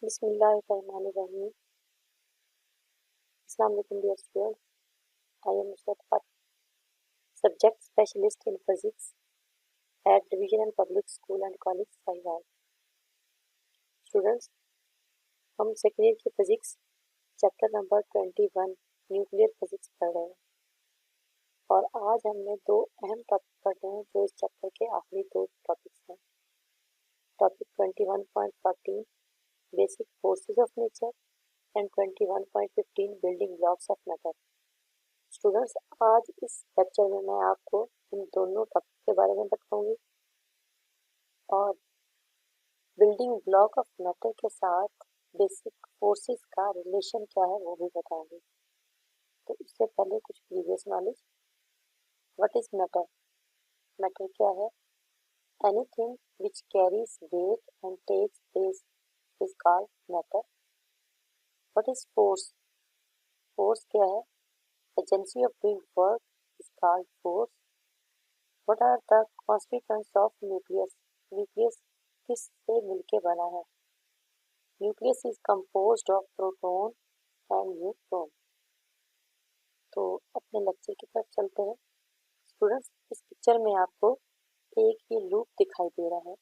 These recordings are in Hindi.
बिस्मिल्लाहिर्रहमानिर्रहीम। अस्सलाम वालेकुम dear student, I am Nusrat, subject specialist in physics at division and public school and college Sahiwal. Students, हम सेकेंड ईयर की physics chapter number 21 nuclear physics पढ़ रहे हैं और आज हमने दो अहम टॉपिक पढ़े हैं जो इस चैप्टर के आखिरी दो टॉपिक्स हैं। Topic 21.14 basic forces of nature and 21.15 building blocks of matter. Students, आज इस लेक्चर में मैं आपको इन दोनों टॉपिक के बारे में बताऊंगी और बिल्डिंग ब्लॉक ऑफ मैटर के साथ बेसिक फोर्सेस का रिलेशन क्या है वो भी बताऊंगी। तो इससे पहले कुछ previous knowledge. What is matter? Matter क्या है? Anything which carries weight and takes space is called matter. What is force? Force क्या है? Agency of doing work is called force. What are the constituents of nucleus? Nucleus किससे मिलके बना है? Nucleus is composed of proton and neutron. तो अपने लेक्चर की तरफ चलते हैं। स्टूडेंट्स, इस पिक्चर में आपको एक ये लूप दिखाई दे रहा है।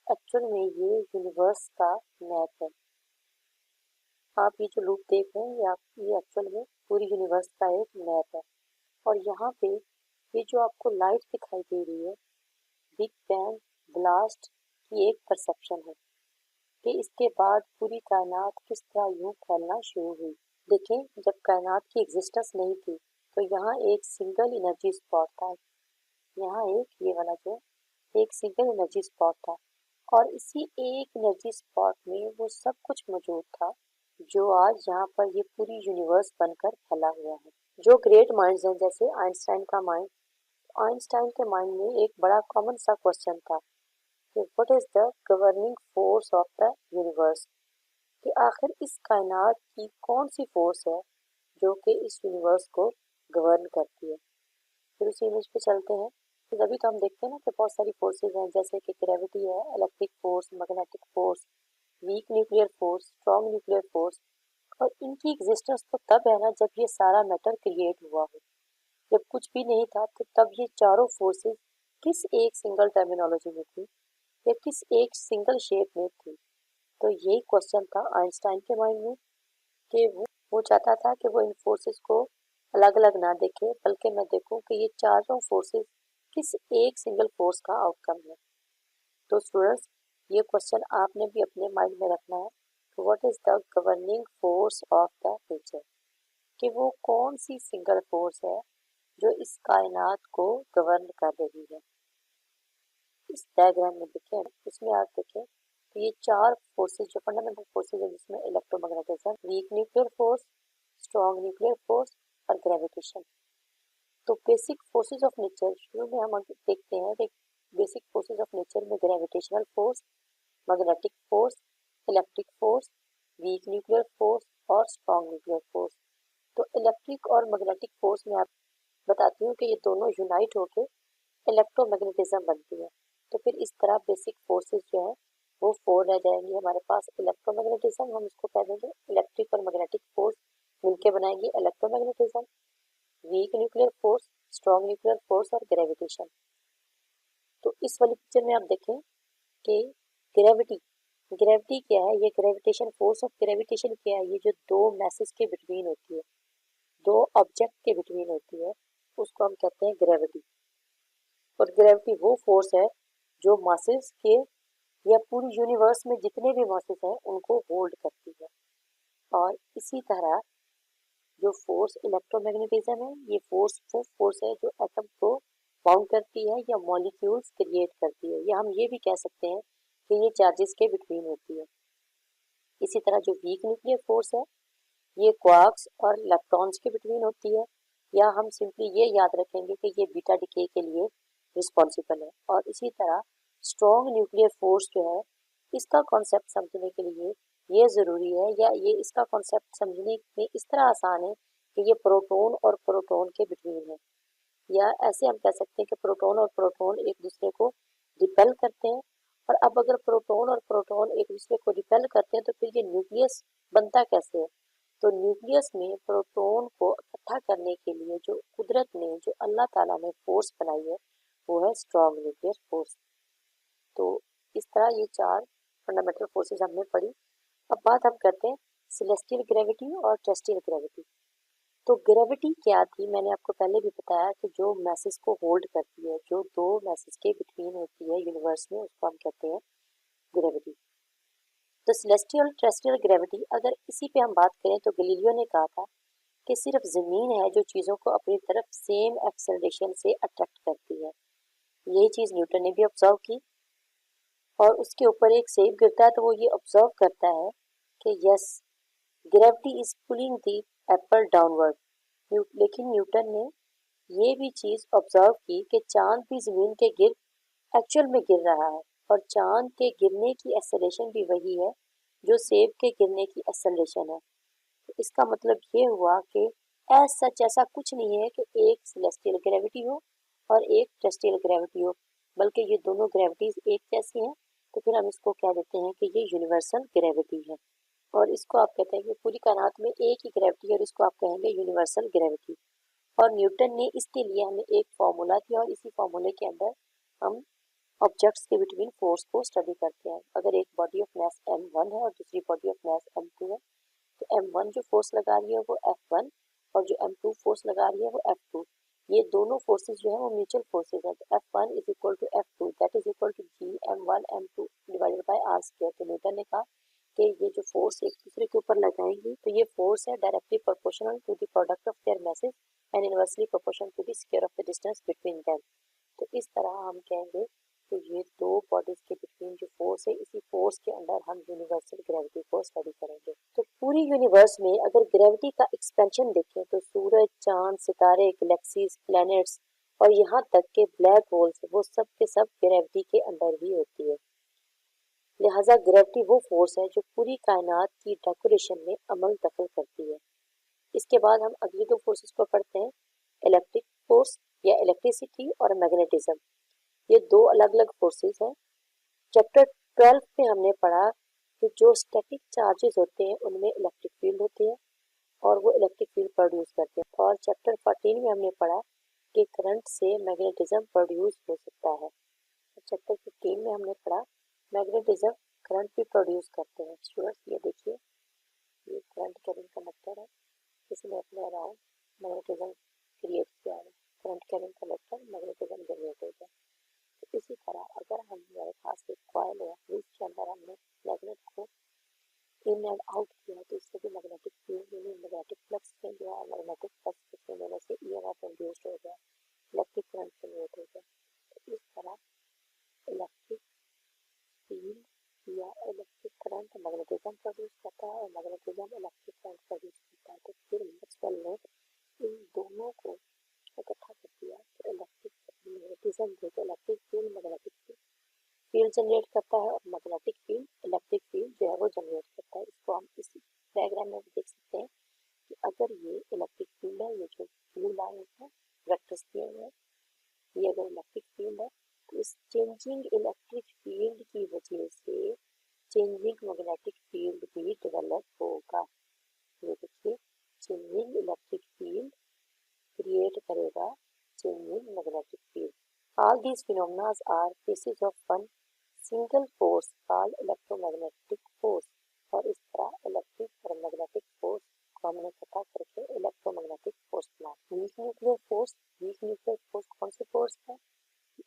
एक्चुअल में ये यूनिवर्स का मैप है। आप ये जो लूप देख रहे हैं ये एक्चुअल में पूरी यूनिवर्स का एक मैप है और यहाँ पे ये जो आपको लाइट दिखाई दे रही है बिग बैंग ब्लास्ट की एक परसेप्शन है कि इसके बाद पूरी कायनात किस तरह यूं फैलना शुरू हुई। देखें, जब कायनात की एग्जिस्टेंस नहीं थी तो यहाँ एक सिंगल एनर्जी स्पॉट था। यहाँ ये वाला जो एक सिंगल एनर्जी स्पॉट था और इसी एक एनर्जी स्पॉट में वो सब कुछ मौजूद था जो आज यहाँ पर ये पूरी यूनिवर्स बनकर फैला हुआ है। जो ग्रेट माइंड्स हैं जैसे आइंस्टाइन का माइंड, आइंस्टाइन के माइंड में एक बड़ा कॉमन सा क्वेश्चन था कि what is the governing force of the universe, कि आखिर इस कायनात की कौन सी फोर्स है जो कि इस यूनिवर्स को गवर्न करती है। फिर उसी इमेज पे चलते हैं। तो अभी तो हम देखते हैं ना कि बहुत सारी फोर्सेज हैं जैसे कि ग्रेविटी है, electric force, magnetic force, week nuclear force, strong nuclear force, और इनकी एग्जिस्टेंस तो तब है ना जब ये सारा मैटर क्रिएट हुआ हो। जब कुछ भी नहीं था तो तब ये चारों फोर्सेस किस एक सिंगल टर्मिनोलॉजी में थी या किस एक सिंगल शेप में थी। तो यही क्वेश्चन था आइंस्टाइन के माइंड में कि वो चाहता था कि वो इन फोर्सेस को अलग अलग ना देखे बल्कि मैं देखूं कि ये चारों फोर्सेस किस एक सिंगल फोर्स का आउटकम है। तो स्टूडेंट्स, ये क्वेश्चन आपने भी अपने माइंड में रखना है। तो what is the governing force of the nature, कि वो कौन सी सिंगल फोर्स है जो इस कायनात को गवर्न कर रही है। इस डायग्राम में देखें, इसमें आप देखें तो ये चार फोर्सेस जो फंडामेंटल फोर्सेस है जिसमें electromagnetism, week nuclear force, strong nuclear force और ग्रेविटेशन। तो बेसिक फोर्सेस ऑफ नेचर शुरू में हम देखते हैं कि बेसिक फोर्सेस ऑफ नेचर में gravitational force, magnetic force, electric force, week nuclear force और स्ट्रॉन्ग न्यूक्लियर फोर्स। तो इलेक्ट्रिक और मैग्नेटिक फोर्स में आप बताती हूँ कि ये दोनों यूनाइट होकर इलेक्ट्रोमैग्नेटिज्म बनती है। तो फिर इस तरह बेसिक फोर्सेस जो है वो फोर रह जाएंगी हमारे पास। इलेक्ट्रोमैग्नेटिज्म हम इसको कह देंगे, इलेक्ट्रिक और मैग्नेटिक फोर्स मिलके बनाएंगे electromagnetism, week nuclear force, strong nuclear force और ग्रेविटेशन। तो इस वाली पिक्चर में आप देखें कि ग्रेविटी ग्रेविटी क्या है, ये ग्रेविटेशन, फोर्स ऑफ ग्रेविटेशन क्या है, ये जो दो मैसेज के बिटवीन होती है, दो ऑब्जेक्ट के बिटवीन होती है, उसको हम कहते हैं ग्रेविटी। और ग्रेविटी वो फोर्स है जो मासेस के या पूरी यूनिवर्स में जितने भी मासेस हैं उनको होल्ड करती है। और इसी तरह जो फोर्स इलेक्ट्रोमैग्नेटिज्म है, ये फोर्स वो फोर्स है जो एटम को बाउंड करती है या मॉलिक्यूल्स क्रिएट करती है, या हम ये भी कह सकते हैं कि ये चार्जेस के बिटवीन होती है। इसी तरह जो वीक न्यूक्लियर फोर्स है ये क्वार्क्स और इलेक्ट्रॉन्स के बिटवीन होती है, या हम सिंपली ये याद रखेंगे कि ये बीटा डिके के लिए रिस्पॉन्सिबल है। और इसी तरह स्ट्रॉन्ग न्यूक्लियर फोर्स जो है इसका कॉन्सेप्ट समझने के लिए ये ज़रूरी है, या ये इसका कॉन्सेप्ट समझने में इस तरह आसान है कि ये प्रोटॉन और प्रोटॉन के बिटवीन है, या ऐसे हम कह सकते हैं कि प्रोटॉन और प्रोटॉन एक दूसरे को रिपेल करते हैं और अब अगर प्रोटॉन और प्रोटॉन एक दूसरे को रिपेल करते हैं तो फिर ये न्यूक्लियस बनता कैसे है? तो न्यूक्लियस में प्रोटॉन को इकट्ठा करने के लिए जो कुदरत ने, जो अल्लाह ताला ने फोर्स बनाई है वो है स्ट्रॉन्ग न्यूक्लियर फोर्स। तो इस तरह ये चार फंडामेंटल फोर्सेस हमने पढ़ी। अब बात हम करते हैं सेलेस्टियल ग्रेविटी और टेरेस्ट्रियल ग्रेविटी। तो ग्रेविटी क्या थी, मैंने आपको पहले भी बताया कि जो मैसेज को होल्ड करती है, जो दो मैसेज के बिटवीन होती है यूनिवर्स में, उसको हम कहते हैं ग्रेविटी। तो सेलेस्टियल टेरेस्ट्रियल ग्रेविटी, अगर इसी पे हम बात करें तो गैलीलियो ने कहा था कि सिर्फ जमीन है जो चीजों को अपनी तरफ सेम एक्सेलरेशन से अट्रैक्ट करती है। यही चीज न्यूटन ने भी ऑब्जर्व की और उसके ऊपर एक सेब गिरता है तो वो ये ऑब्जर्व करता है कि yes, gravity is pulling the Apple downward. लेकिन न्यूटन ने ये भी चीज ऑब्जर्व की कि चांद भी जमीन के गिर एक्चुअल में गिर रहा है और चांद के गिरने की एक्सेलरेशन भी वही है जो सेब के गिरने की एक्सेलरेशन है। तो इसका मतलब ये हुआ कि एज सच ऐसा कुछ नहीं है कि एक सेलेस्टियल ग्रेविटी हो और एक टेरेस्ट्रियल ग्रेविटी हो, बल्कि ये दोनों ग्रेविटीज एक जैसी हैं। तो फिर हम इसको कह देते हैं कि ये यूनिवर्सल ग्रेविटी है और इसको आप कहते हैं कि पूरी कायनात में एक ही ग्रेविटी है और इसको आप कहेंगे यूनिवर्सल ग्रेविटी। और न्यूटन ने इसके लिए हमें एक फॉर्मूला दिया और इसी फॉर्मूले के अंदर हम ऑब्जेक्ट्स के बिटवीन फोर्स को स्टडी करते हैं। अगर एक बॉडी ऑफ मास m1 है और दूसरी बॉडी ऑफ मास m2 है तो m1 जो फोर्स लगा रही है वो F1 और जो m2 फोर्स लगा रही है वो F2। ये दोनों फोर्सेस जो है वो म्यूचुअल फोर्सेस हैं। तो F1 is equal to F2 that is equal to G m1 m2 divided by r square. तो न्यूटन ने कहा कि ये जो फोर्स एक दूसरे के ऊपर लगाएंगी तो ये फोर्स है directly proportional to the product of their masses and inversely proportional to the square of the distance between them. तो इस तरह हम कहेंगे कि ये दो बॉडीज के बिटवीन जो फोर्स है, इसी फोर्स के अंदर हम यूनिवर्सल ग्रेविटी को स्टडी करेंगे। तो पूरी यूनिवर्स में अगर ग्रेविटी का एक्सपेंशन देखें तो सूरज, चांद, सितारे, गैलेक्सीज, प्लैनेट्स और यहाँ तक के ब्लैक होल्स वो सब के सब ग्रेविटी के अंदर ही होती है। लिहाजा ग्रेविटी वो फोर्स है जो पूरी कायनात की डेकोरेशन में अमल दखल करती है। इसके बाद हम अगली दो फोर्सेस को पढ़ते हैं, इलेक्ट्रिक फोर्स या इलेक्ट्रिसिटी और मैग्नेटिज्म। ये दो अलग अलग फोर्सेस हैं। चैप्टर 12 में हमने पढ़ा कि जो स्टैटिक चार्जेस होते हैं उनमें इलेक्ट्रिक फील्ड होती है और वो इलेक्ट्रिक फील्ड प्रोड्यूस करते हैं। और चैप्टर 14 में हमने पढ़ा कि करंट से मैग्नेटिज्म प्रोड्यूस हो सकता है। चैप्टर 15 में हमने पढ़ा मैग्नेटिज्म करंट भी प्रोड्यूस करते हैं। स्टूडेंट्स ये देखिए, ये करंट कैरिंग कंडक्टर है, इसने अपने अराउंड मैग्नेटिज्म क्रिएट किया है। Current carrying conductor magnetism generate हो गया। तो इसी तरह अगर हमारे पास एक कॉइल है जिसके अंदर हमने मैग्नेट को इन एंड आउट किया तो इससे भी मैग्नेटिक फील्ड यानी मैग्नेटिक फ्लक्स चेंज हुआ और मैग्नेटिक फ्लक्स के चेंज होने से ईएमएफ इंड्यूस्ड हो गया, इलेक्ट्रिक करंट जनरेट हो गया। तो इस तरह इलेक्ट्रिक फील्ड या इलेक्ट्रिक करंट मैग्नेटिज्म प्रोड्यूस करता है और मैग्नेटिज्म इलेक्ट्रिक करंट प्रोड्यूस करता है। तो फिर मैक्सवेल ने इन दोनों को इकट्ठा कर दिया तो इलेक्ट्रिक मैग्नेटिज्म जो electric field magnetic field generate करता है और मैग्नेटिक फील्ड इलेक्ट्रिक फील्ड जो है वो जनरेट करता है। इसको हम इसी डायग्राम में देख सकते हैं कि अगर ये इलेक्ट्रिक फील्ड है, ये जो ब्लू लाइन है वेक्टर्स दिए हुए हैं, ये अगर इलेक्ट्रिक फील्ड है तो इस चेंजिंग इलेक्ट्रिक फील्ड की वजह से चेंजिंग मैग्नेटिक फील्ड भी डेवलप होगा। ये देखिए, चेंजिंग इलेक्ट्रिक फील्ड क्रिएट करेगा changing magnetic field. All these phenomena are cases of one single force called electromagnetic force। और इस तरह इलेक्ट्रिक और मैग्नेटिक फोर्स को हमने पता करके इलेक्ट्रोमैग्नेटिक फोर्स बना। वीक न्यूक्लियर फोर्स कौन सी फोर्स है?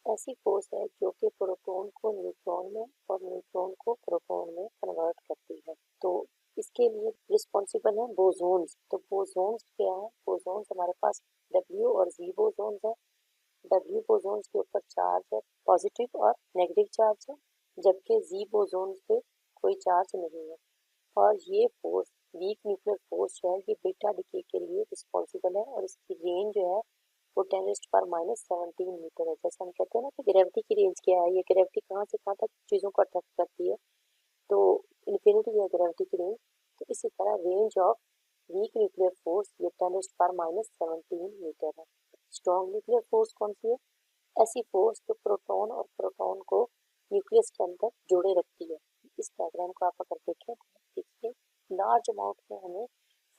ऐसी फोर्स है जो कि प्रोटॉन को न्यूट्रॉन में और न्यूट्रॉन को प्रोटॉन में कन्वर्ट करती है। तो इसके लिए रिस्पॉन्सिबल है बोसोन्स। तो बोसोन्स क्या है? बोसोन्स हमारे पास W और Z बोसोन्स है। W बोसोन्स के ऊपर चार्ज है पॉजिटिव और नेगेटिव चार्ज है, जबकि Z बोसोन्स पे कोई चार्ज नहीं है। और ये फोर्स वीक न्यूक्लियर फोर्स जो है ये बीटा डिके के लिए रिस्पॉन्सिबल है और इसकी रेंज जो है वो 10⁻⁻17 मीटर है। जैसे हम कहते हैं ना कि ग्रेविटी की रेंज क्या है, ये ग्रेविटी कहाँ से कहाँ तक चीज़ों को अट्रैक्ट करती है, तो इन्फिनिटी है ग्रेविटी की रेंज। तो इसी तरह range of week nuclear force ये 10⁻⁻17 मीटर है। स्ट्रॉन्ग न्यूक्लियर फोर्स कौन सी है? ऐसी फोर्स जो प्रोटॉन और प्रोटॉन को न्यूक्लियस के अंदर जोड़े रखती है। इस डायग्राम को आप अगर देखें तो देखिए लार्ज अमाउंट में हमें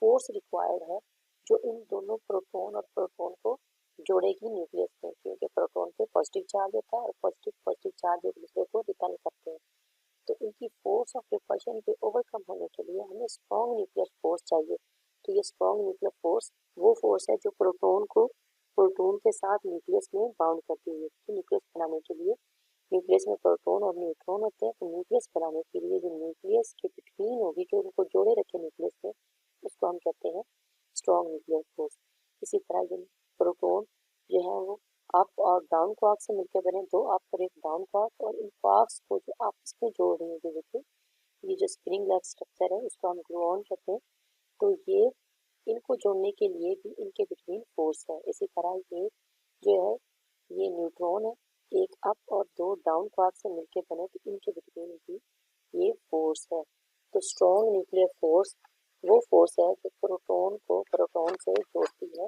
फोर्स रिक्वायर्ड है जो इन दोनों प्रोटॉन और प्रोटॉन को जोड़ेगी न्यूक्लियस में, क्योंकि प्रोटॉन पे पॉजिटिव चार्ज होता है और पॉजिटिव पॉजिटिव चार्ज एक दूसरे को रिपेल करते हैं। तो इनकी फोर्स ऑफ रिपल्शन पे ओवरकम होने के लिए हमें स्ट्रॉन्ग न्यूक्लियर फोर्स चाहिए। तो ये स्ट्रॉन्ग न्यूक्लियर फोर्स वो फोर्स है जो प्रोटॉन को प्रोटॉन के साथ न्यूक्लियस में बाउंड करती है। तो न्यूक्लियस बनाने के लिए न्यूक्लियस में प्रोटॉन और न्यूट्रॉन होते हैं, तो न्यूक्लियस बनाने के लिए जो न्यूक्लियस के बिटवीन होगी, जो उनको जोड़े रखे न्यूक्लियस में, उसको हम कहते हैं स्ट्रॉन्ग न्यूक्लियर फोर्स। इसी तरह जो प्रोटॉन जो है वो अप और डाउन क्वार्क से मिलकर बने, दो अप और एक डाउन क्वार्क, और इन क्वार्क्स को जो आपस में जोड़ रही है, देखिए ये जो स्प्रिंग लाइक स्ट्रक्चर है उसको हम ग्लूऑन कहते हैं। तो ये इनको जोड़ने के लिए भी इनके बिटवीन फोर्स है। इसी तरह ये जो है ये न्यूट्रॉन है, एक अप और दो डाउन क्वार्क से मिलकर बने, तो इनके बिटवीन भी ये फोर्स है। तो स्ट्रॉन्ग न्यूक्लियर फोर्स वो फोर्स है जो प्रोटॉन को प्रोटॉन से जोड़ती है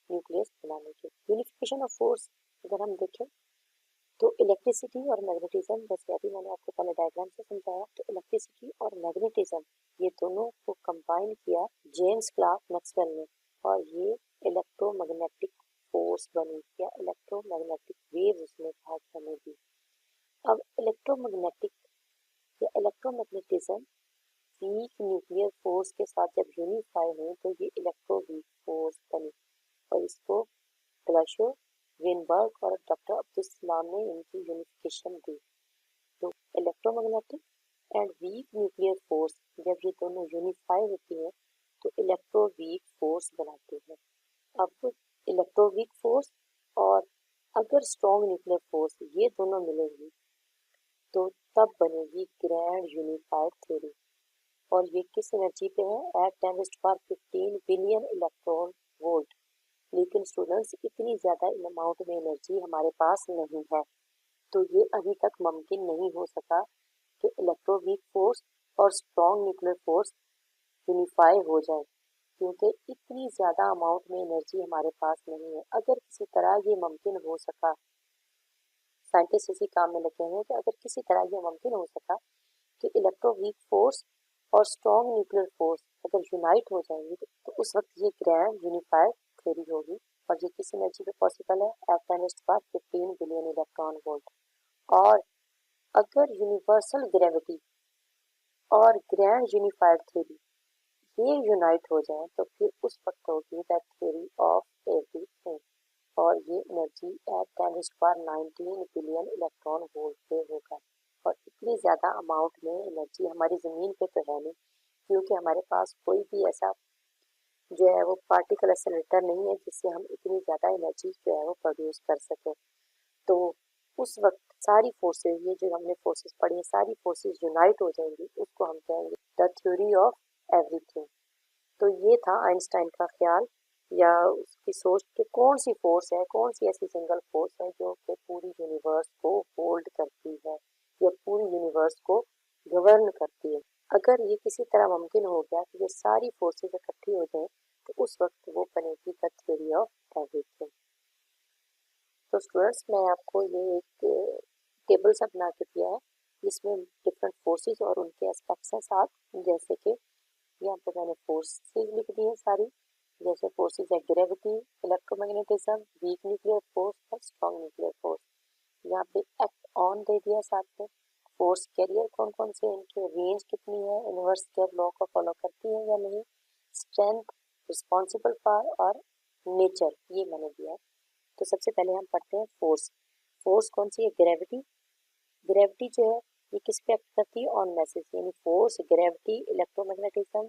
न्यूक्लियस बनाने के। यूनिफिकेशन ऑफ फोर्स अगर हम देखें तो इलेक्ट्रिसिटी और मैग्नेटिज्म, जैसे अभी मैंने आपको पहले डायग्राम से समझाया, तो इलेक्ट्रिसिटी और मैग्नेटिज्म ये दोनों को कंबाइन किया जेम्स क्लार्क मैक्सवेल ने, और ये इलेक्ट्रोमैग्नेटिक फोर्स बनी या इलेक्ट्रोमैग्नेटिक वेव्स उसने कहा कि हमें दी। अब इलेक्ट्रोमैग्नेटिक या इलेक्ट्रोमैग्नेटिज्म वीक न्यूक्लियर फोर्स के साथ जब यूनिफाई हुए तो ये इलेक्ट्रो वीक फोर्स बनी, और इसको ग्लाशो विनबर्ग और डॉक्टर अब्दुल सलाम ने इनकी यूनिफिकेशन दी। तो electromagnetic and week nuclear force जब ये दोनों यूनिफाई होती है तो इलेक्ट्रो वीक फोर्स बनाती है। अब इलेक्ट्रो वीक फोर्स और अगर स्ट्रॉन्ग न्यूक्लियर फोर्स ये दोनों मिलेंगी तो तब बनेगी ग्रैंड यूनिफाइड थ्योरी। और ये किस एनर्जी पे है? At 10⁻15 billion electron volt. लेकिन स्टूडेंट्स इतनी ज़्यादा अमाउंट में एनर्जी हमारे पास नहीं है, तो ये अभी तक मुमकिन नहीं हो सका कि इलेक्ट्रोवीक फोर्स और स्ट्रॉन्ग न्यूक्लियर फोर्स यूनिफाई हो जाए, क्योंकि इतनी ज़्यादा अमाउंट में एनर्जी हमारे पास नहीं है। अगर किसी तरह ये मुमकिन हो सका, साइंटिस्ट इसी काम में लगे हैं कि अगर किसी तरह ये मुमकिन हो सका कि इलेक्ट्रोवीक फोर्स और स्ट्रॉन्ग न्यूक्लियर फोर्स अगर यूनाइट हो जाएंगे तो उस वक्त ये ग्रैंड यूनिफाइड थ्योरी होगी। और ये किस एनर्जी पे पॉसिबल है? At 10⁻15 billion electron volt. और अगर यूनिवर्सल ग्रेविटी और ग्रैंड यूनिफाइड थ्योरी ये यूनाइट हो जाए तो फिर उस वक्त होगी द थ्योरी ऑफ एवरीथिंग, और ये energy at 10⁻19 billion electron volt पे होगा। और इतनी ज़्यादा अमाउंट में एनर्जी हमारी ज़मीन पे तो है नहीं, क्योंकि हमारे पास कोई भी ऐसा जो है वो पार्टिकल एक्सेलरेटर नहीं है जिससे हम इतनी ज़्यादा एनर्जी जो है वो प्रोड्यूस कर सकें। तो उस वक्त सारी फोर्सेस, ये जो हमने फोर्सेस पढ़ी है, सारी फोर्सेस यूनाइट हो जाएंगी, उसको हम कहेंगे द थ्योरी ऑफ एवरीथिंग। तो ये था आइंस्टाइन का ख्याल या उसकी सोच कि कौन सी फोर्स है, कौन सी ऐसी सिंगल फोर्स है जो कि पूरी यूनिवर्स को होल्ड करती है या पूरी यूनिवर्स को गवर्न करती है। अगर ये किसी तरह मुमकिन हो गया कि ये सारी फोर्सेस इकट्ठी हो जाए तो उस वक्त वो बनेगी द थ्योरी ऑफ एवरीथिंग। तो स्टूडेंट्स मैं आपको ये एक टेबल सा बना के दिया है जिसमें डिफरेंट फोर्सेस और उनके एस्पेक्ट्स हैं साथ, जैसे कि यहाँ पे मैंने फोर्सेस लिख दी है सारी, जैसे फोर्सेस है gravity, electromagnetism, week nuclear force और स्ट्रॉन्ग न्यूक्लियर फोर्स। यहाँ पे एक्ट ऑन दे दिया साथ में। फोर्स कैरियर कौन कौन से, इनके रेंज कितनी है, इनवर्स केयर लॉ को फॉलो करती है या नहीं, स्ट्रेंथ, रिस्पॉन्सिबल फॉर और नेचर, ये मैंने दिया है। तो सबसे पहले हम पढ़ते हैं फोर्स। फोर्स कौन सी है? ग्रेविटी। ग्रेविटी जो है ये किस पे एक्ट करती है? ऑन मैसेज, यानी force, gravity, electromagnetism,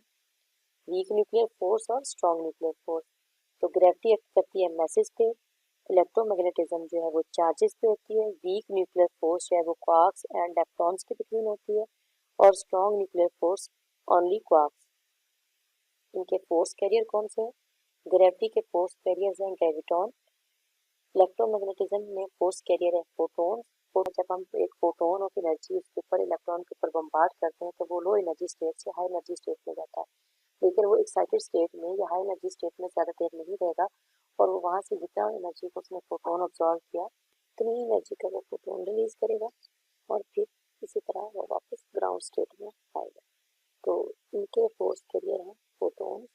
week nuclear force और स्ट्रॉन्ग न्यूक्लियर फोर्स। तो ग्रेविटी एक्ट करती है मैसेज पे, इलेक्ट्रोमैग्नेटिज्म जो है वो चार्जेस पे होती है, वीक न्यूक्लियर फोर्स जो है वो क्वार्क्स एंड इलेक्ट्रॉन्स के बिटवीन होती है, और strong nuclear force only quarks. इनके फोर्स कैरियर कौन से हैं? ग्रेविटी के फोर्स कैरियर्स हैं ग्रेविटॉन, इलेक्ट्रोमैग्नेटिज्म में फोर्स कैरियर है फोटोन। जब हम एक फोटोन ऑफ एनर्जी उसके ऊपर इलेक्ट्रॉन के ऊपर बम्बार्ड करते हैं तो वो लो एनर्जी स्टेट से हाई एनर्जी स्टेट में जाता है, लेकिन वो एक्साइटेड स्टेट में या हाई एनर्जी स्टेट में ज़्यादा देर नहीं रहेगा, और वो वहाँ से जितना एनर्जी को उसने फोटोन ऑब्जॉर्व किया उतनी ही एनर्जी का वो फोटोन रिलीज करेगा। और फिर इसी तरह वो वापस ग्राउंड स्टेट में आएगा। तो इनके फोर्स कैरियर हैं फोटॉन।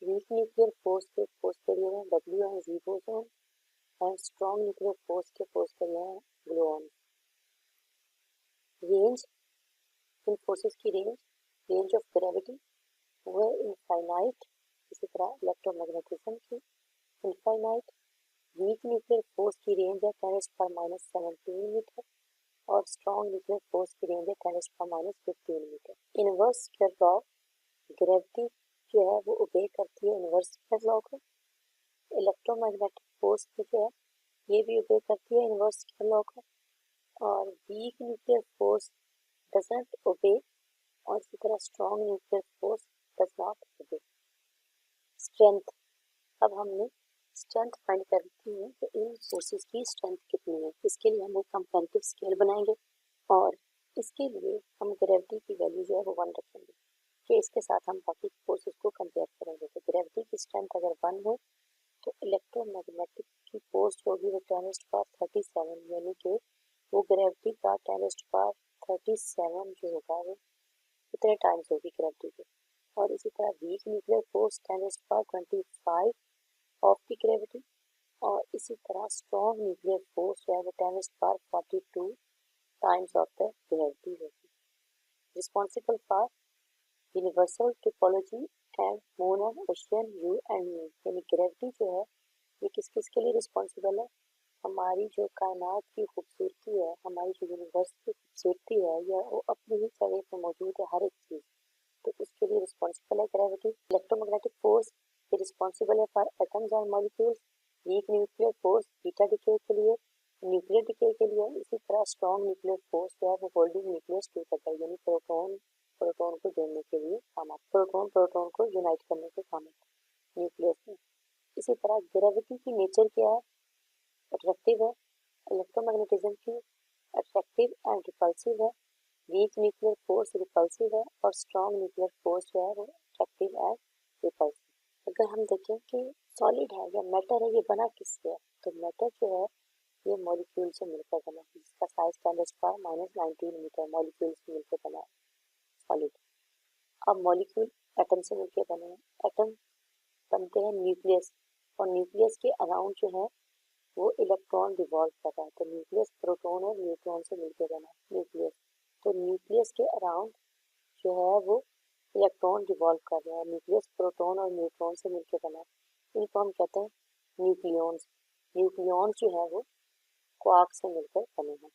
वीक न्यूक्लियर फोर्स के फोर्स कैरियर हैं W and Z boson, and strong nuclear force के फोर्स कैरियर हैं ग्लूऑन। रेंज, इन फोर्सेस की रेंज ऑफ ग्रेविटी वो है इनफाइनाइट। इसी तरह इलेक्ट्रोमैग्नेटिज्म की इनफाइनाइट। वीक न्यूक्लियर फोर्स की रेंज है 10⁻17 मीटर और स्ट्रॉन्ग न्यूक्लियर फोर्स की रेंज है 10⁻15 metre. Inverse square law, gravity जो है वो ओबे करती है इनवर्स स्क्वायर लॉ को। इलेक्ट्रोमैग्नेटिक फोर्स की जो है ये भी ओबे करती है इनवर्स स्क्वायर लॉ को। और वीक न्यूक्लियर फोर्स डजंट ओबे, और इसी तरह strong nuclear force does not obey. Strength, अब हमने स्ट्रेंथ फाइंड करनी है तो इन फोर्सेस की स्ट्रेंथ कितनी है। इसके लिए हम एक कंपैरेटिव स्केल बनाएंगे और इसके लिए हम ग्रेविटी की वैल्यू जो है वो 1 रखेंगे कि इसके साथ हम बाकी फोर्सेस को कंपेयर करेंगे। तो ग्रेविटी की स्ट्रेंथ अगर 1 हो तो इलेक्ट्रोमैग्नेटिक की फोर्स जो होगी वो 10⁻37, यानी कि वो ग्रेविटी का 10⁻37 जो होगा वो इतने टाइम्स होगी ग्रेविटी के। और इसी तरह week nuclear force 10⁻25 of the gravity, और इसी तरह स्ट्रॉन्ग न्यूक्लियर फोर्स जो है वो 10⁻42 टाइम्स ऑफ द ग्रेविटी होगी। Responsible for universal topology and moon and ocean you and me, यानी ग्रेविटी जो है ये किस किस के लिए रिस्पॉन्सिबल है। हमारी जो कायनात की खूबसूरती है, हमारी जो यूनिवर्स की खूबसूरती है, यह वो अपनी ही जगह पे मौजूद है हर एक चीज़, तो उसके लिए रिस्पॉन्सिबल है ग्रेविटी। इलेक्ट्रोमैग्नेटिक फोर्स ये रिस्पॉन्सिबल है for atoms and molecules. Week nuclear force beta decay के लिए, न्यूक्लियर डिके के लिए। इसी तरह स्ट्रॉन्ग न्यूक्लियर फोर्स जो है वो होल्डिंग न्यूक्लियस टुगेदर, यानी प्रोटॉन प्रोटॉन को जोड़ने के लिए काम आता है, प्रोटॉन प्रोटॉन को यूनाइट करने के काम आता है न्यूक्लियस में। इसी तरह ग्रेविटी की नेचर क्या है, अट्रैक्टिव है। इलेक्ट्रोमैग्नेटिज्म की अट्रैक्टिव एंड रिपल्सिव है। वीक न्यूक्लियर फोर्स रिपल्सिव है और स्ट्रॉन्ग न्यूक्लियर फोर्स जो है वो अट्रैक्टिव एंड रिपल्सिव। अगर हम देखें कि सॉलिड है या मैटर है, ये बना किससे है, तो मैटर जो है ये मॉलिक्यूल से मिलकर बना है, जिसका साइज 10⁻19 मीटर मॉलिक्यूल से मिलकर बना है सॉलिड। अब मॉलिक्यूल एटम से मिलकर बने हैं, एटम बनते हैं न्यूक्लियस, और न्यूक्लियस के अराउंड जो है वो इलेक्ट्रॉन रिवॉल्व कर रहा है। तो न्यूक्लियस प्रोटॉन और न्यूट्रॉन से मिलकर बना है न्यूक्लियस। तो न्यूक्लियस के अराउंड जो है वो इलेक्ट्रॉन रिवॉल्व कर रहा है। न्यूक्लियस प्रोटॉन और न्यूट्रॉन से मिलकर बना है, इनको हम कहते हैं न्यूक्लियॉन्स। न्यूक्लियॉन्स जो है वो क्वार्क से मिलकर बने हैं।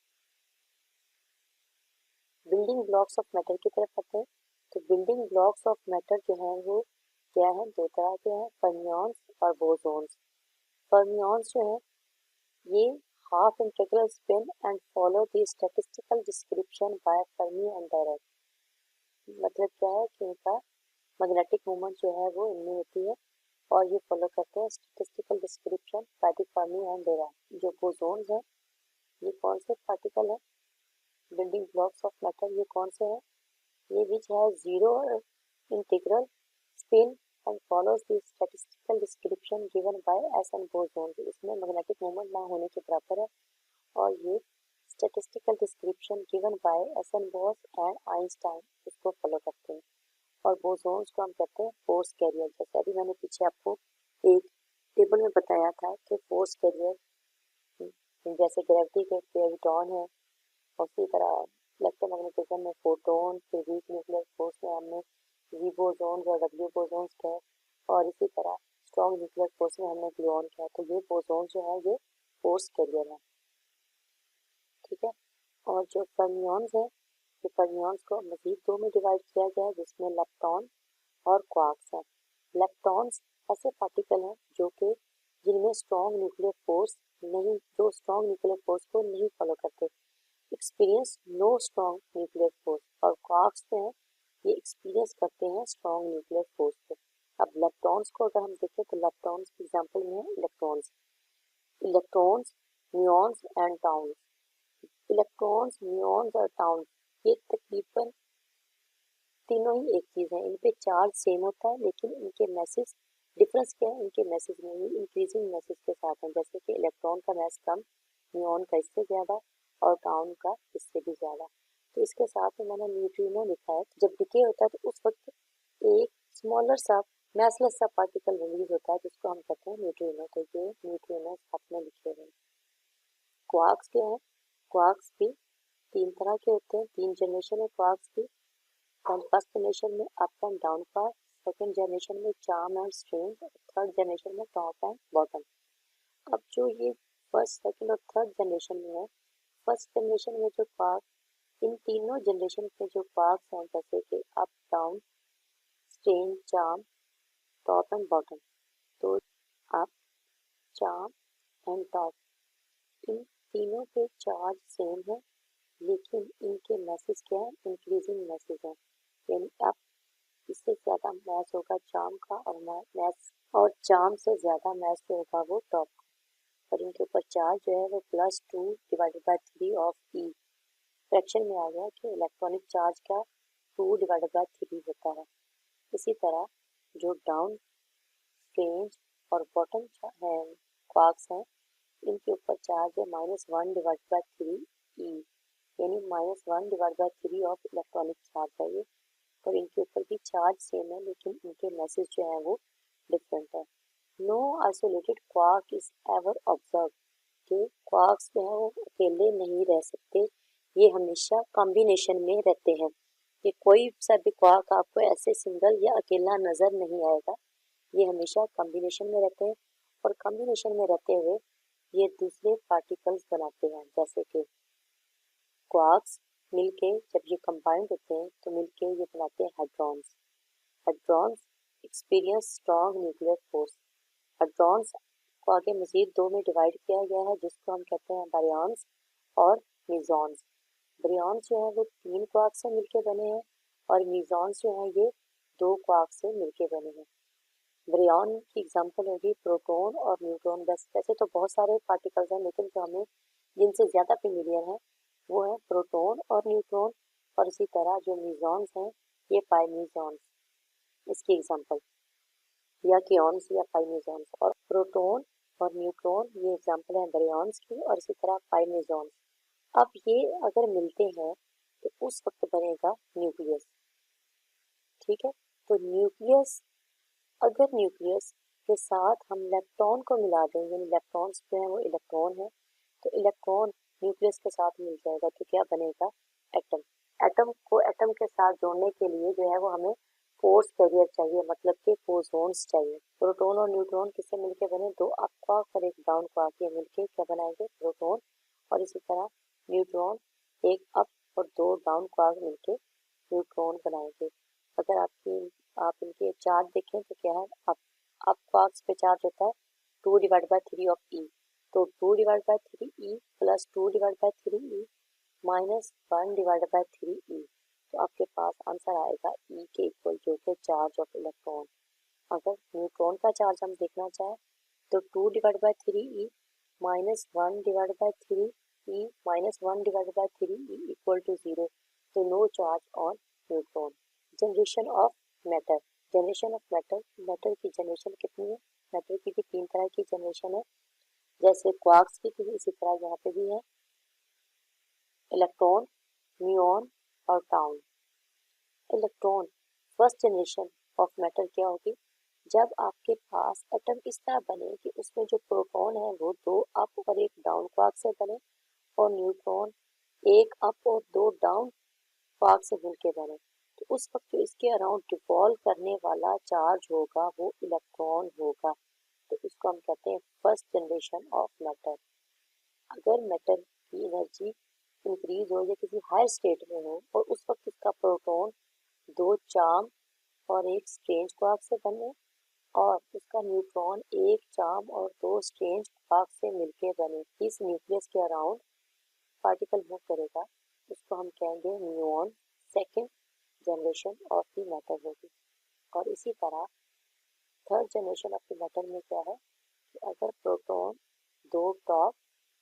बिल्डिंग ब्लॉक्स ऑफ मैटर की तरफ आते हैं। तो बिल्डिंग ब्लॉक्स ऑफ मैटर जो है वो क्या है, दो तरह के हैं, फर्मियॉन्स और बोसॉन्स। फर्मियॉन्स जो है ये half integral spin and follow the statistical description by Fermi and Dirac. मतलब क्या है कि इनका मैग्नेटिक मोमेंट जो है वो इनमें होती है और ये फॉलो करते हैं statistical description by the Fermi and Dirac. जो बोसॉन्स है ये कौन से पार्टिकल है, बिल्डिंग ब्लॉक्स ऑफ मैटर ये कौन से हैं, ये विच है zero integral spin and follows the statistical description given by S N boson. इसमें मैग्नेटिक मोमेंट ना होने के बराबर है और ये statistical description given by S N Bose and Einstein इसको फॉलो करते हैं। और बोसॉन्स को हम कहते हैं फोर्स कैरियर। जैसे अभी मैंने पीछे आपको एक टेबल में बताया था कि फोर्स कैरियर जैसे ग्रेविटी के ग्रेविटॉन है, उसी तरह इलेक्ट्रोमैग्नेटिज्म में फोटोन, फिर वीक न्यूक्लियर फोर्स में हमने वी बोसॉन्स और डब्ल्यू बोसॉन्स कहे, और इसी तरह स्ट्रॉन्ग न्यूक्लियर फोर्स में हमने ग्लूऑन कहा। तो ये बोसॉन्स जो है ये फोर्स कैरियर है, ठीक है। और जो फर्मियॉन्स है, ये फर्मियॉन्स को मजीद दो में डिवाइड किया गया है, जिसमें लेप्टॉन और क्वार्क्स हैं। लेप्टॉन्स ऐसे पार्टिकल हैं जो कि जिनमें स्ट्रॉन्ग न्यूक्लियर फोर्स नहीं, जो स्ट्रॉन्ग न्यूक्लियर फोर्स को नहीं फॉलो करते, experience no strong nuclear force. और क्वार्क्स जो है ये एक्सपीरियंस करते हैं स्ट्रॉन्ग न्यूक्लियर फोर्स को। अब लेप्टॉन्स को अगर हम देखें तो लेप्टॉन्स के एग्जांपल में है इलेक्ट्रॉन्स, न्यूऑन्स एंड टाउन्स। इलेक्ट्रॉन्स, न्यूऑन्स और टाउन्स ये तकरीबन तीनों ही एक चीज़ है, इन पे चार्ज सेम होता है लेकिन इनके मैसेज डिफरेंस क्या है, इनके मैसेज में ही इंक्रीजिंग मैसेज के साथ हैं। जैसे कि इलेक्ट्रॉन का मैस कम, न्यूऑन का इससे ज़्यादा, और डाउन का इससे भी ज़्यादा। तो इसके साथ में मैंने न्यूट्रिनो लिखा है। जब डिके होता है तो उस वक्त एक स्मॉलर सा मैसलेस सा पार्टिकल रिलीज होता है जिसको हम कहते हैं न्यूट्रिनो। तो ये न्यूट्रिनो साथ में लिखे हुए हैं। क्वार्क्स क्या है? क्वार्क्स भी तीन तरह के होते हैं, तीन जनरेशन है क्वार्क्स की। फर्स्ट जनरेशन में up and down quark, second generation में चार्म एंड स्ट्रेंज, और थर्ड जनरेशन में टॉप एंड बॉटम। अब जो ये फर्स्ट सेकंड और थर्ड जनरेशन में है, फर्स्ट जनरेशन में जो क्वार्क, इन तीनों जनरेशन के जो क्वार्क्स हैं जैसे कि up down strange charm top and bottom, तो अप चार्म एंड टॉप, इन तीनों के चार्ज सेम है लेकिन इनके मैसेज क्या है? इंक्रीजिंग मैसेज है। यानी अप इससे ज़्यादा मैच होगा चार्म का, और मैच और चार्म से ज़्यादा मैच जो होगा वो टॉप का। और इनके ऊपर चार्ज जो है वो +2 divided by 3 of E. Fraction में आ गया कि इलेक्ट्रॉनिक चार्ज का 2 डिवाइडेड बाय 3 होता है। इसी तरह जो डाउन स्ट्रेंज और बॉटम है क्वार्क्स हैं, इनके ऊपर चार्ज है -1 डिवाइडेड बाय 3 ई, यानी -1 divided by 3 of electronic charge है ये। और इनके ऊपर भी चार्ज सेम है लेकिन इनके मैसेज जो है वो डिफरेंट है। No isolated quark is ever observe, के क्वार्क्स जो है वो अकेले नहीं रह सकते, ये हमेशा कॉम्बिनेशन में रहते हैं। ये कोई सा भी क्वार्क आपको ऐसे सिंगल या अकेला नजर नहीं आएगा, ये हमेशा कॉम्बिनेशन में रहते हैं। और कॉम्बिनेशन में रहते हुए ये दूसरे पार्टिकल्स बनाते हैं, जैसे कि क्वार्क्स मिलके जब ये कंबाइंड होते हैं तो मिलके ये बनाते हैं hadrons. Hadrons experience strong nuclear force. Hadrons को आगे मजीद दो में डिवाइड किया गया है जिसको हम कहते हैं बारियॉन्स और मीजॉन्स। बारियॉन्स जो है वो 3 क्वार्क से मिलके बने हैं और मीजॉन्स जो है ये 2 क्वार्क से मिलके बने हैं। बारियॉन की एग्जांपल होगी प्रोटॉन और न्यूट्रॉन। वैसे तो बहुत सारे पार्टिकल्स हैं लेकिन जो हमें जिनसे ज़्यादा फेमिलियर हैं वो है प्रोटॉन और न्यूट्रॉन। और इसी तरह जो मीजॉन्स हैं ये पाई इसकी एग्जांपल, या क्योन्स या पाइमेजॉन्स। और प्रोटॉन और न्यूट्रॉन ये एग्जांपल हैं बारियॉन्स की, और इसी तरह पाइमेजॉन्स। अब ये अगर मिलते हैं तो उस वक्त बनेगा न्यूक्लियस। ठीक है, तो न्यूक्लियस, अगर न्यूक्लियस के साथ हम लेप्टॉन को मिला दें, यानी लेप्टॉन्स जो है वो इलेक्ट्रॉन है, तो इलेक्ट्रॉन न्यूक्लियस के साथ मिल जाएगा तो क्या बनेगा? एटम। एटम को एटम के साथ जोड़ने के लिए जो है वो हमें फोर्स कैरियर चाहिए, मतलब कि बोसॉन्स चाहिए। प्रोटॉन और न्यूट्रॉन किससे मिलके बने? 2 अप क्वार्क और एक डाउन क्वार्क, ये मिलके क्या बनाएंगे? प्रोटॉन। और इसी तरह न्यूट्रॉन, एक अप और 2 डाउन क्वार्क मिलके न्यूट्रॉन बनाएंगे। अगर आप इनके चार्ज देखें तो क्या है? अप क्वार्क्स पे चार्ज होता है 2 डिवाइड बाय 3 ऑफ ई, तो 2 divide by 3 E plus 2 divide by 3 e minus 1 divide by 3 ई, तो आपके पास आंसर आएगा ई के इक्वल, जो कि चार्ज ऑफ इलेक्ट्रॉन। अगर न्यूट्रॉन का चार्ज हम देखना चाहें तो 2 divide by 3 e minus 1 divide by 3 e minus 1 divide by 3 e equal to 0, तो no charge on neutron. Generation of matter. Generation of matter, matter की जनरेशन कितनी है? मैटर की भी 3 तरह की जनरेशन है, जैसे क्वार्क्स की, इसी तरह यहाँ पे भी है इलेक्ट्रॉन, म्यूऑन और town. Electron first generation of matter क्या होगी? जब आपके पास एटम इस तरह बने कि उसमें जो प्रोटॉन है वो 2 अप और एक डाउन क्वार्क से बने, और न्यूट्रॉन एक अप और 2 डाउन क्वार्क से मिलके बने, तो उस वक्त जो इसके अराउंड रिवॉल्व करने वाला चार्ज होगा वो इलेक्ट्रॉन होगा। तो इसको हम कहते हैं फर्स्ट जनरेशन ऑफ मैटर। अगर मैटर की एनर्जी इंक्रीज हो या किसी हायर स्टेट में हो और उस वक्त इसका प्रोटॉन 2 चार्म और एक स्ट्रेंज क्वार्क से बने, और उसका न्यूट्रॉन एक चार्म और 2 स्ट्रेंज क्वार्क से मिलके बने, इस न्यूक्लियस के अराउंड पार्टिकल मूव करेगा, उसको हम कहेंगे muon. Second generation of the matter होगी। और इसी तरह third generation of the matter में क्या है कि अगर प्रोटॉन 2 टॉप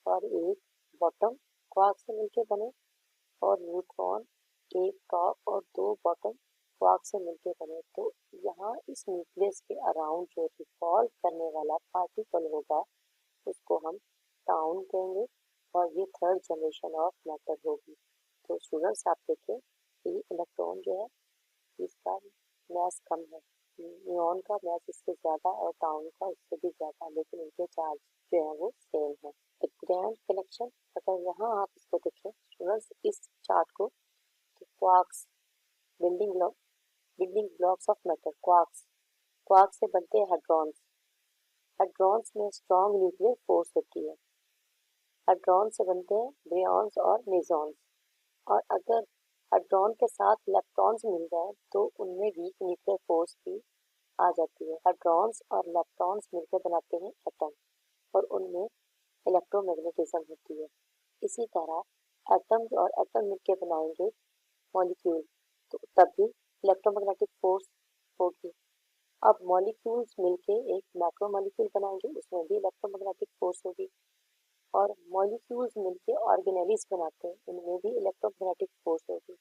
और एक बॉटम क्वार्क से मिलके बने, और न्यूट्रॉन एक टॉप और 2 बॉटम क्वार्क से मिलके बने, तो यहाँ इस न्यूक्लियस के अराउंड जो रिवॉल्व करने वाला पार्टिकल होगा उसको हम टाउन कहेंगे। और ये थर्ड जनरेशन ऑफ मैटर होगी। तो स्टूडेंट्स आप देखें कि इलेक्ट्रॉन जो है इसका मैस कम है, नियॉन का मैस इससे ज़्यादा और टाउन का उससे भी ज़्यादा, लेकिन इनके चार्ज जो है वो सेम है। द ग्रैंड कनेक्शन, अगर यहाँ आप इसको देखें स्टूडेंट्स इस चार्ट को, तो quarks building blocks of matter, quarks से बनते हैं हेड्रॉन्स। हेड्रॉन्स में स्ट्रॉन्ग न्यूक्लियर फोर्स होती है। हेड्रॉन से बनते हैं ब्रियॉन्स और मेसॉन्स। और अगर हेड्रॉन के साथ इलेक्ट्रॉन्स मिल जाए तो उनमें वीक न्यूक्लियर फोर्स भी आ जाती है। हेड्रॉन्स और इलेक्ट्रॉन्स मिलकर बनाते हैं एटम और उनमें इलेक्ट्रोमैग्नेटिज्म होती है। इसी तरह एटम्स और एटम मिलकर बनाएंगे मॉलिक्यूल, तो तब भी इलेक्ट्रोमैग्नेटिक फोर्स होगी। अब मॉलिक्यूल्स मिलके एक मैक्रो मॉलिक्यूल बनाएंगे, उसमें भी इलेक्ट्रोमैग्नेटिक फोर्स होगी। और मॉलिक्यूल्स मिलके ऑर्गेनेलिस बनाते हैं, उनमें भी इलेक्ट्रोमैग्नेटिक फोर्स होगी।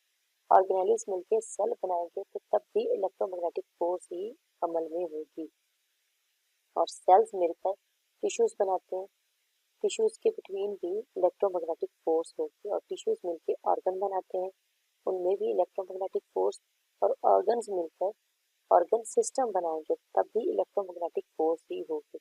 ऑर्गेनेलिस मिलके सेल बनाएंगे तो तब भी इलेक्ट्रोमैग्नेटिक फोर्स ही अमल में होगी। और सेल्स मिलकर टिश्यूज बनाते हैं, टिश्यूज के बिटवीन भी इलेक्ट्रोमैग्नेटिक फोर्स होगी। और टिश्यूज मिलके ऑर्गन बनाते हैं, उनमें भी इलेक्ट्रोमैग्नेटिक फोर्स। और ऑर्गन्स मिलकर ऑर्गन सिस्टम बनाएंगे तब भी इलेक्ट्रोमैग्नेटिक फोर्स ही होगी।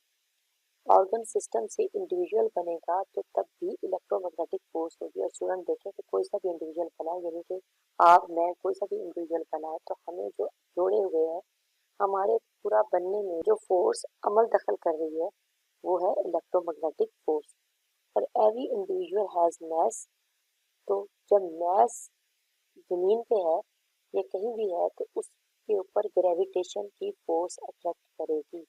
ऑर्गन सिस्टम से इंडिविजुअल बनेगा तो तब भी इलेक्ट्रोमैग्नेटिक फोर्स होगी। और स्टूडेंट देखें कि कोई सा भी इंडिविजुअल बना है, यानी कि आप मैं कोई सा भी इंडिविजुअल बना है, तो हमें जो जोड़े हुए हैं, हमारे पूरा बनने में जो फोर्स अमल दखल कर रही है वो है इलेक्ट्रोमैग्नेटिक फोर्स। और एवरी इंडिविजुअल हैज मैस, तो जब मैस जमीन पे है या कहीं भी है तो उसके ऊपर ग्रेविटेशन की फोर्स अट्रैक्ट करेगी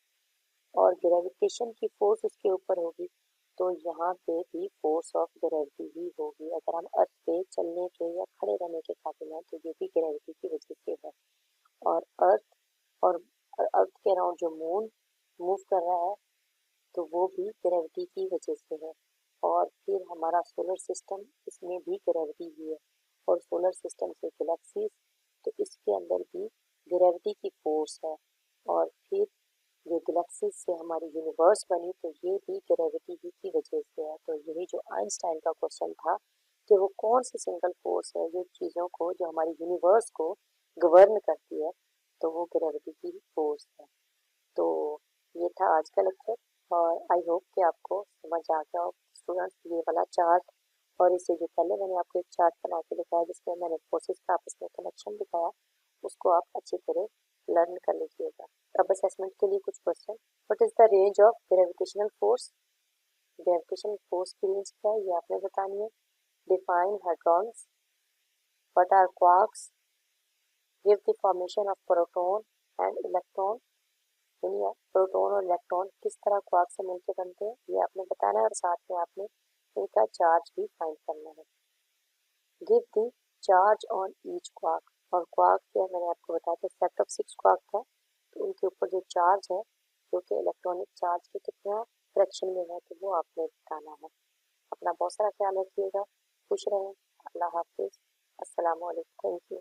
और ग्रेविटेशन की फोर्स उसके ऊपर होगी, तो यहाँ पे भी फोर्स ऑफ ग्रेविटी ही होगी। अगर हम अर्थ पे चलने के या खड़े रहने के काबिल हैं तो ये भी ग्रेविटी की वजह से है। और अर्थ और अर्थ के अराउंड जो मून मूव कर रहा है तो वो भी ग्रेविटी की वजह से है। और फिर हमारा सोलर सिस्टम, इसमें भी ग्रेविटी ही है। और सोलर सिस्टम से गैलेक्सीज, तो इसके अंदर भी ग्रेविटी की फोर्स है। और फिर ये गैलेक्सीज से हमारी यूनिवर्स बनी तो ये भी ग्रेविटी ही की वजह से है। तो यही जो आइंस्टाइन का क्वेश्चन था कि वो कौन सी सिंगल फोर्स है जो चीज़ों को, जो हमारी यूनिवर्स को गवर्न करती है, तो वो ग्रेविटी की फोर्स है। तो ये था आज का लेक्चर और आई होप कि आपको समझ आ गया हो स्टूडेंट्स। ये वाला चार्ट और इससे जो पहले मैंने आपको एक चार्ट बना के दिखाया जिसमें मैंने फोर्सेस का आपस में कनेक्शन दिखाया, उसको आप अच्छी तरह लर्न कर लीजिएगा। अब असेसमेंट के लिए कुछ question. What is the range of gravitational force? Gravitational force की रेंज क्या है ये आपने बतानी है। Define hadrons. What are quarks? Give the formation of proton and electron. यानी प्रोटॉन और इलेक्ट्रॉन किस तरह क्वार्क से मिलकर बनते हैं ये आपने बताना है और साथ में आपने इनका चार्ज भी फाइंड करना है। Give the charge on each quark. और क्वार्क जो है मैंने आपको बताया था सेट ऑफ 6 क्वार्क था, तो उनके ऊपर जो चार्ज है जो कि इलेक्ट्रॉनिक चार्ज के कितना फ्रैक्शन में है तो वो आपने बताना है। अपना बहुत सारा ख्याल रखिएगा, खुश रहें, अल्लाह हाफिज, अस्सलाम वालेकुम, थैंक यू।